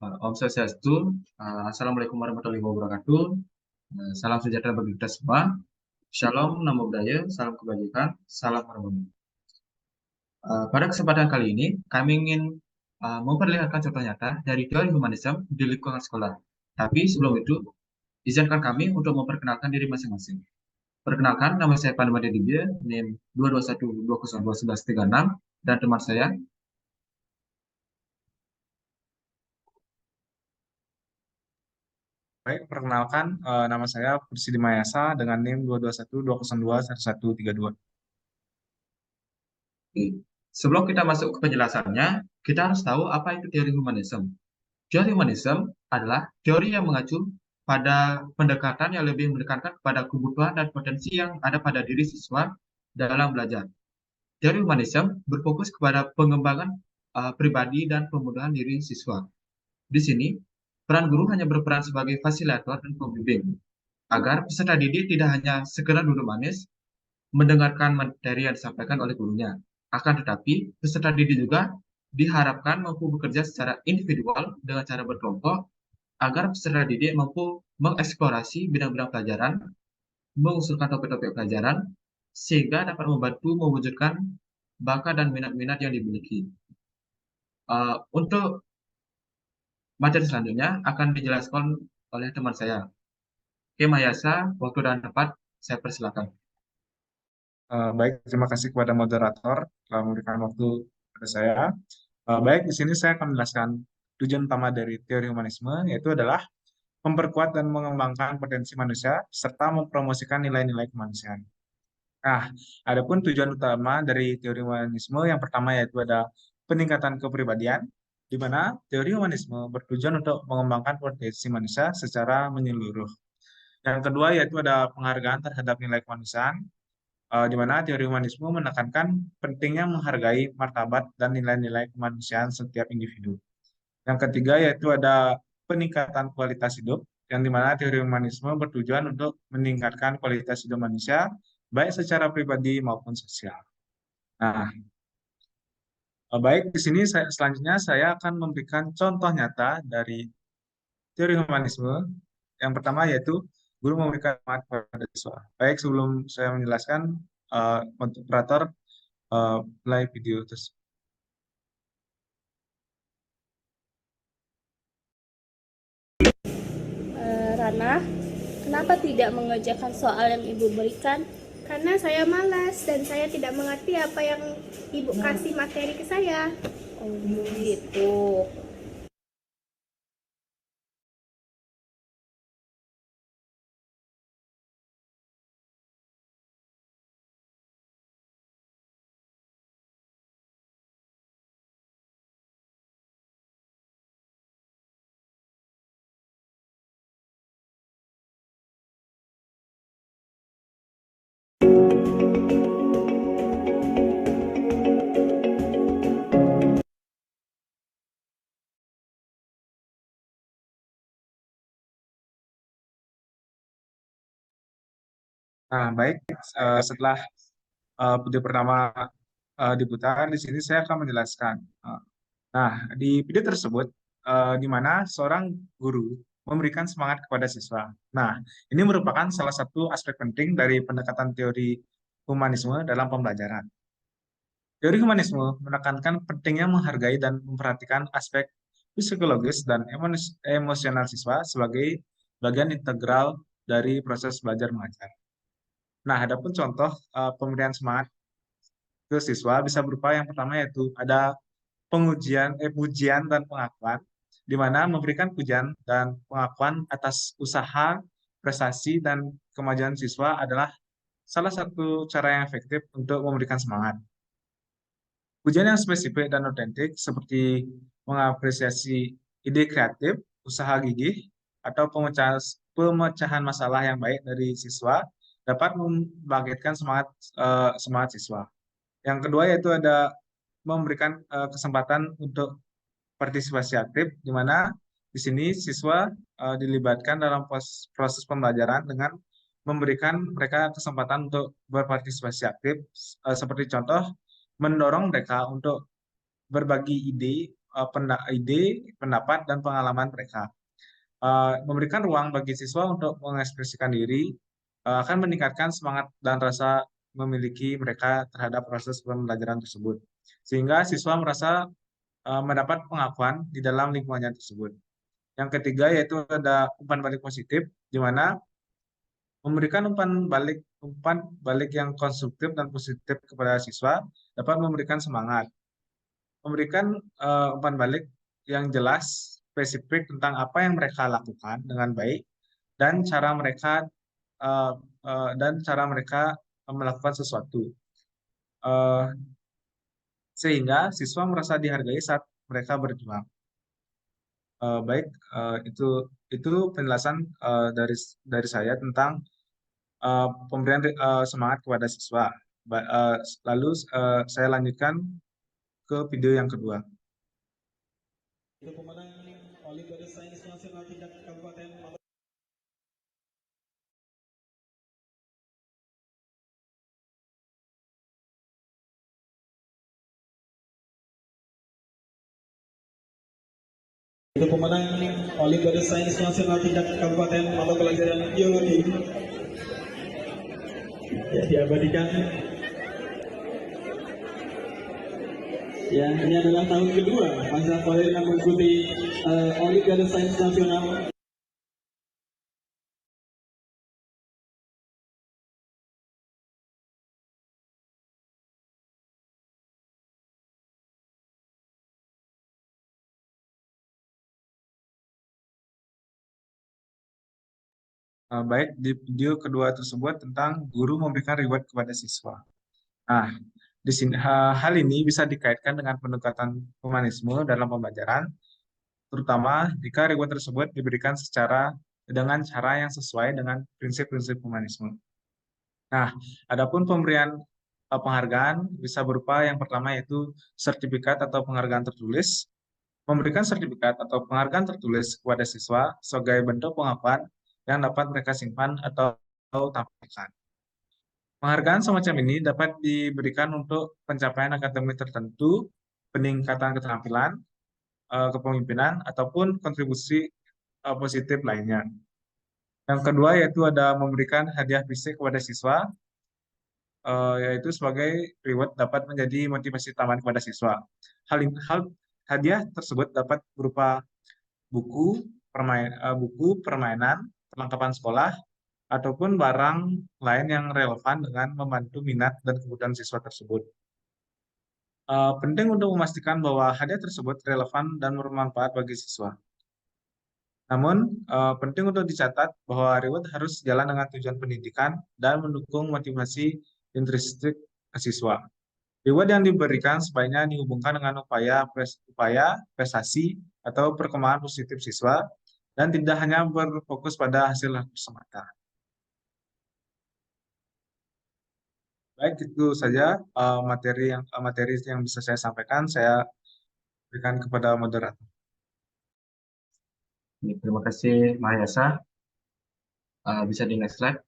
Om Swastiastu, Assalamualaikum warahmatullahi wabarakatuh. Salam sejahtera bagi kita semua. Shalom, namo budaya, salam kebajikan, salam harmoni. Pada kesempatan kali ini, kami ingin memperlihatkan contoh nyata dari teori humanisme di lingkungan sekolah. Tapi sebelum itu, izinkan kami untuk memperkenalkan diri masing-masing. Perkenalkan, nama saya Pandamade Dibya, NIM 221202136, dan teman saya. Baik, perkenalkan, nama saya Persidi Mayasa dengan NIM 221202132. Sebelum kita masuk ke penjelasannya, kita harus tahu apa itu teori humanisme. Teori humanisme adalah teori yang mengacu pada pendekatan yang lebih menekankan kepada kebutuhan dan potensi yang ada pada diri siswa dalam belajar. Teori humanisme berfokus kepada pengembangan pribadi dan pemudahan diri siswa. Di sini, peran guru hanya berperan sebagai fasilitator dan pembimbing, agar peserta didik tidak hanya sekedar duduk manis mendengarkan materi yang disampaikan oleh gurunya. Akan tetapi, peserta didik juga diharapkan mampu bekerja secara individual dengan cara berkelompok agar peserta didik mampu mengeksplorasi bidang-bidang pelajaran, mengusulkan topik-topik pelajaran, sehingga dapat membantu mewujudkan bakat dan minat-minat yang dimiliki. Untuk materi selanjutnya akan dijelaskan oleh teman saya. Oke, Mayasa, waktu dan tempat saya persilakan. Baik, terima kasih kepada moderator telah memberikan waktu kepada saya. Baik, di sini saya akan menjelaskan tujuan utama dari teori humanisme, yaitu adalah memperkuat dan mengembangkan potensi manusia serta mempromosikan nilai-nilai kemanusiaan. Nah, adapun tujuan utama dari teori humanisme yang pertama yaitu ada peningkatan kepribadian, di mana teori humanisme bertujuan untuk mengembangkan potensi manusia secara menyeluruh. Yang kedua yaitu ada penghargaan terhadap nilai kemanusiaan, di mana teori humanisme menekankan pentingnya menghargai martabat dan nilai-nilai kemanusiaan setiap individu. Yang ketiga yaitu ada peningkatan kualitas hidup, yang di mana teori humanisme bertujuan untuk meningkatkan kualitas hidup manusia, baik secara pribadi maupun sosial. Nah, baik di sini selanjutnya saya akan memberikan contoh nyata dari teori humanisme. Yang pertama yaitu guru memberikan manfaat pada siswa. Baik, sebelum saya menjelaskan, untuk operator play video terus. Rana, kenapa tidak mengerjakan soal yang ibu berikan? Karena saya malas dan saya tidak mengerti apa yang ibu kasih materi ke saya. Oh gitu. Nah, baik, setelah video pertama diputar, di sini saya akan menjelaskan. Nah, di video tersebut, di mana seorang guru memberikan semangat kepada siswa. Nah, ini merupakan salah satu aspek penting dari pendekatan teori humanisme dalam pembelajaran. Teori humanisme menekankan pentingnya menghargai dan memperhatikan aspek psikologis dan emosional siswa sebagai bagian integral dari proses belajar mengajar. Nah, adapun contoh pemberian semangat ke siswa bisa berupa yang pertama yaitu ada pujian dan pengakuan, di mana memberikan pujian dan pengakuan atas usaha, prestasi, dan kemajuan siswa adalah salah satu cara yang efektif untuk memberikan semangat. Pujian yang spesifik dan otentik seperti mengapresiasi ide kreatif, usaha gigih, atau pemecahan masalah yang baik dari siswa dapat membangkitkan semangat siswa. Yang kedua yaitu ada memberikan kesempatan untuk partisipasi aktif, di mana di sini siswa dilibatkan dalam proses pembelajaran dengan memberikan mereka kesempatan untuk berpartisipasi aktif, seperti contoh mendorong mereka untuk berbagi ide ide, pendapat, dan pengalaman mereka. Memberikan ruang bagi siswa untuk mengekspresikan diri akan meningkatkan semangat dan rasa memiliki mereka terhadap proses pembelajaran tersebut. Sehingga siswa merasa mendapat pengakuan di dalam lingkungannya tersebut. Yang ketiga yaitu ada umpan balik positif, di mana memberikan umpan balik yang konstruktif dan positif kepada siswa dapat memberikan semangat. Memberikan umpan balik yang jelas, spesifik tentang apa yang mereka lakukan dengan baik dan cara mereka melakukan sesuatu, sehingga siswa merasa dihargai saat mereka berjuang. Baik, itu penjelasan dari saya tentang pemberian semangat kepada siswa. Lalu saya lanjutkan ke video yang kedua. Itu pemenang Olimpiade Sains Nasional tingkat Kabupaten Maluku. Itu pemenang Olimpiade Sains Nasional tingkat Kabupaten Maluku pelajaran biologi. Ya, diabadikan. Ya, ini adalah tahun kedua Mas Rafael yang mengikuti Olimpiade Sains Nasional. Baik, di video kedua tersebut tentang guru memberikan reward kepada siswa. Nah, di sini hal ini bisa dikaitkan dengan pendekatan humanisme dalam pembelajaran, terutama jika reward tersebut diberikan dengan cara yang sesuai dengan prinsip-prinsip humanisme. Nah, adapun pemberian penghargaan bisa berupa yang pertama yaitu sertifikat atau penghargaan tertulis. Memberikan sertifikat atau penghargaan tertulis kepada siswa sebagai bentuk pengakuan yang dapat mereka simpan atau tampilkan. Penghargaan semacam ini dapat diberikan untuk pencapaian akademik tertentu, peningkatan keterampilan, kepemimpinan, ataupun kontribusi positif lainnya. Yang kedua yaitu ada memberikan hadiah fisik kepada siswa, yaitu sebagai reward dapat menjadi motivasi tambahan kepada siswa. Hadiah tersebut dapat berupa buku, permainan, perlengkapan sekolah, ataupun barang lain yang relevan dengan membantu minat dan kebutuhan siswa tersebut. Penting untuk memastikan bahwa hadiah tersebut relevan dan bermanfaat bagi siswa. Namun, penting untuk dicatat bahwa reward harus sejalan dengan tujuan pendidikan dan mendukung motivasi intrinsik siswa. Reward yang diberikan sebaiknya dihubungkan dengan upaya prestasi atau perkembangan positif siswa dan tidak hanya berfokus pada hasil semata. Baik, itu saja materi yang bisa saya sampaikan. Saya berikan kepada moderator. Terima kasih, Mahayasa. Bisa di next slide.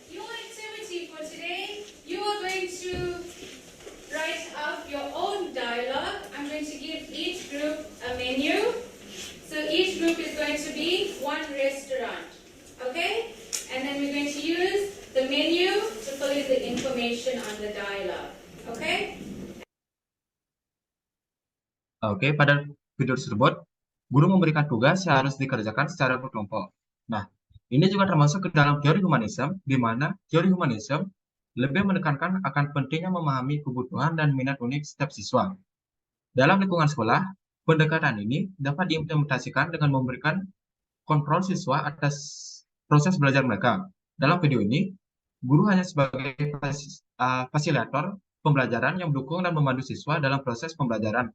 Your activity for today, you are going to write up your own dialogue. I'm going to give each group a menu. So each group is going to be one restaurant. Okay? And then we're going to use the menu to fill in the information on the dialogue. Okay? Oke, pada video tersebut, guru memberikan tugas yang harus dikerjakan secara berkelompok. Nah, ini juga termasuk ke dalam teori humanisme, di mana teori humanisme lebih menekankan akan pentingnya memahami kebutuhan dan minat unik setiap siswa. Dalam lingkungan sekolah, pendekatan ini dapat diimplementasikan dengan memberikan kontrol siswa atas proses belajar mereka. Dalam video ini, guru hanya sebagai fasilitator pembelajaran yang mendukung dan membantu siswa dalam proses pembelajaran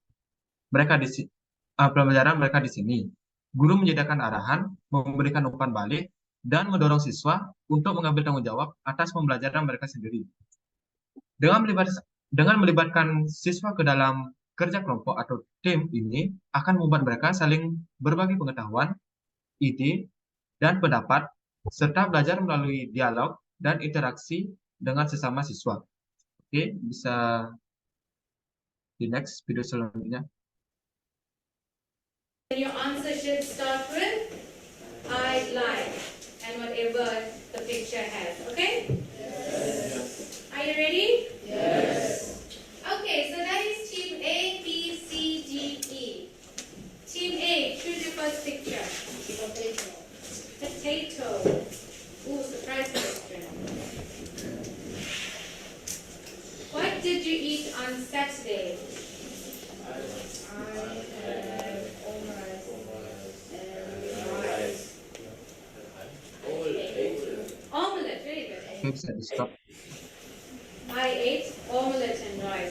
mereka di sini. Guru menyediakan arahan, memberikan umpan balik, dan mendorong siswa untuk mengambil tanggung jawab atas pembelajaran mereka sendiri. Dengan Dengan melibatkan siswa ke dalam kerja kelompok atau tim ini akan membuat mereka saling berbagi pengetahuan, ide, dan pendapat, serta belajar melalui dialog dan interaksi dengan sesama siswa. Oke, bisa di next video selanjutnya. And your answer should start with I like and whatever the picture has. Okay? Are you ready? Yes. Okay, so that is team A, B, C, D, E. Team A, choose your first picture. Potato. Ooh, surprise question. What did you eat on Saturday? Omelette, very good. Oke, bisa di stop. I ate omelette and rice.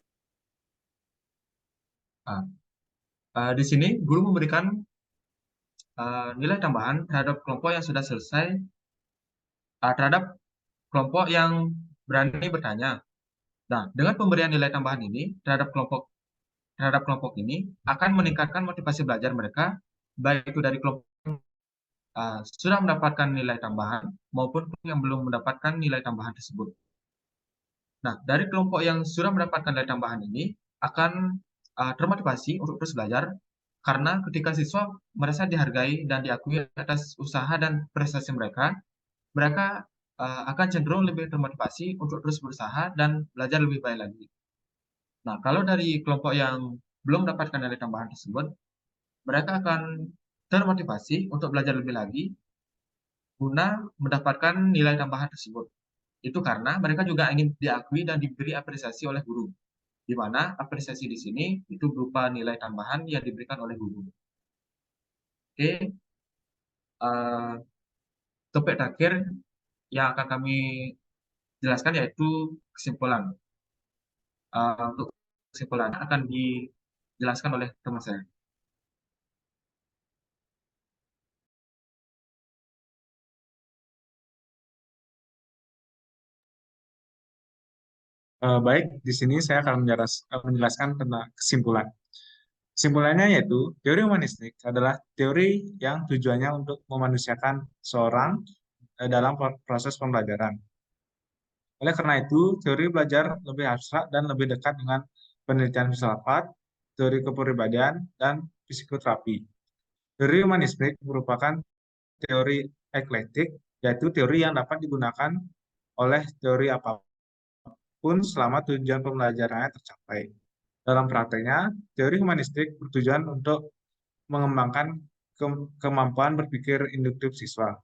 Di sini guru memberikan nilai tambahan terhadap kelompok yang sudah selesai, terhadap kelompok yang berani bertanya. Nah, dengan pemberian nilai tambahan ini terhadap kelompok ini akan meningkatkan motivasi belajar mereka, baik itu dari kelompok yang sudah mendapatkan nilai tambahan maupun yang belum mendapatkan nilai tambahan tersebut. Nah, dari kelompok yang sudah mendapatkan nilai tambahan ini akan termotivasi untuk terus belajar, karena ketika siswa merasa dihargai dan diakui atas usaha dan prestasi mereka, mereka akan cenderung lebih termotivasi untuk terus berusaha dan belajar lebih baik lagi. Nah, kalau dari kelompok yang belum mendapatkan nilai tambahan tersebut, mereka akan termotivasi untuk belajar lebih lagi guna mendapatkan nilai tambahan tersebut. Itu karena mereka juga ingin diakui dan diberi apresiasi oleh guru, di mana apresiasi di sini itu berupa nilai tambahan yang diberikan oleh guru. Oke, topik terakhir yang akan kami jelaskan yaitu kesimpulan. Untuk kesimpulan akan dijelaskan oleh teman saya. Baik, di sini saya akan menjelaskan tentang kesimpulan. Kesimpulannya yaitu, teori humanistik adalah teori yang tujuannya untuk memanusiakan seorang dalam proses pembelajaran. Oleh karena itu, teori belajar lebih abstrak dan lebih dekat dengan penelitian filsafat, teori kepribadian, dan psikoterapi. Teori humanistik merupakan teori eklektik, yaitu teori yang dapat digunakan oleh teori apapun selama tujuan pembelajarannya tercapai. Dalam prakteknya, teori humanistik bertujuan untuk mengembangkan kemampuan berpikir induktif siswa,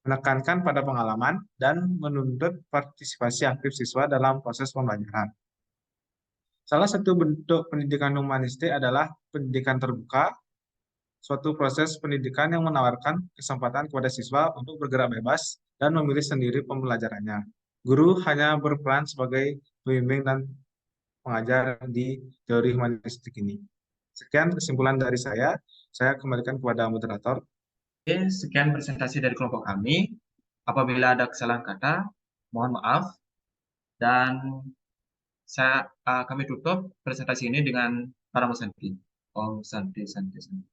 menekankan pada pengalaman, dan menuntut partisipasi aktif siswa dalam proses pembelajaran. Salah satu bentuk pendidikan humanistik adalah pendidikan terbuka, suatu proses pendidikan yang menawarkan kesempatan kepada siswa untuk bergerak bebas dan memilih sendiri pembelajarannya. Guru hanya berperan sebagai pembimbing dan pengajar di teori humanistik ini. Sekian kesimpulan dari saya kembalikan kepada moderator. Oke, sekian presentasi dari kelompok kami. Apabila ada kesalahan kata, mohon maaf. Dan kami tutup presentasi ini dengan para Santi. Om Santi Santi Santi.